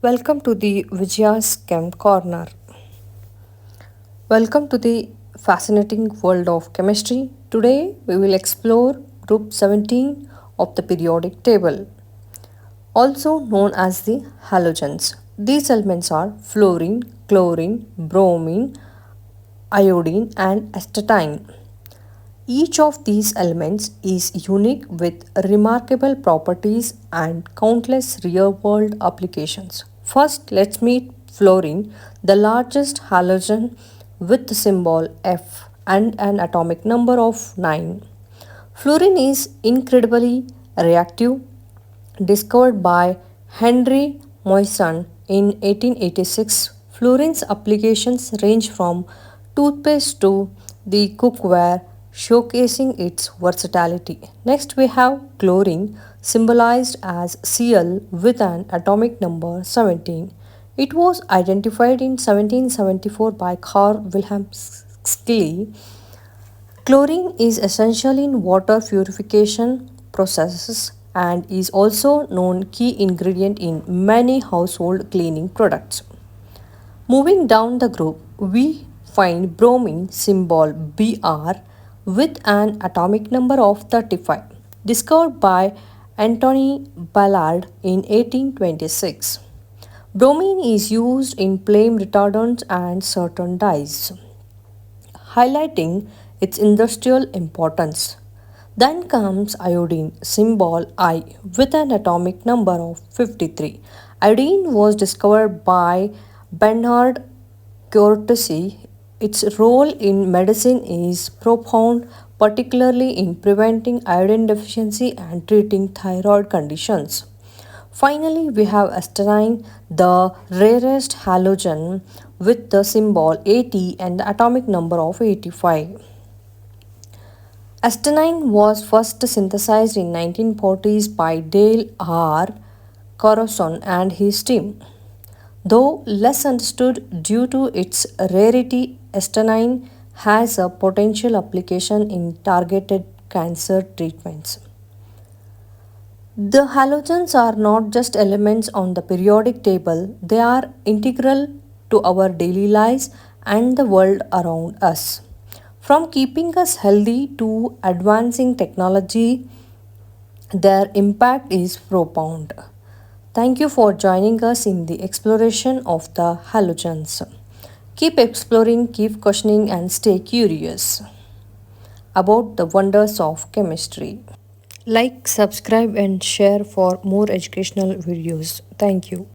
Welcome to the Vijaya's Chem Corner. Welcome to the fascinating world of chemistry. Today we will explore group 17 of the periodic table, also known as the halogens. These elements are fluorine, chlorine, bromine, iodine, and acetylene. Each of these elements is unique with remarkable properties and countless real world applications. First, let's meet fluorine, the largest halogen with the symbol F and an atomic number of 9. Fluorine is incredibly reactive, discovered by Henry Moissan in 1886. Fluorine's applications range from toothpaste to the cookware, showcasing its versatility. Next, we have chlorine, symbolized as Cl with an atomic number 17. It was identified in 1774 by Carl Wilhelm Scheele. Chlorine is essential in water purification processes and is also known key ingredient in many household cleaning products. Moving down the group, we find bromine symbol Br with an atomic number of 35, discovered by Anthony Ballard in 1826. Bromine is used in flame retardants and certain dyes, highlighting its industrial importance. Then comes iodine, symbol I, with an atomic number of 53. Iodine was discovered by Bernard Cortese. Its role in medicine is profound, particularly in preventing iodine deficiency and treating thyroid conditions. Finally, we have acetylene, the rarest halogen with the symbol At and the atomic number of 85. Acetylene was first synthesized in 1940s by Dale R. Carson and his team. Though less understood due to its rarity, acetylene has a potential application in targeted cancer treatments. The halogens are not just elements on the periodic table, they are integral to our daily lives and the world around us. From keeping us healthy to advancing technology, their impact is profound. Thank you for joining us in the exploration of the halogens. Keep exploring, keep questioning, and stay curious about the wonders of chemistry. Like, subscribe, and share for more educational videos. Thank you.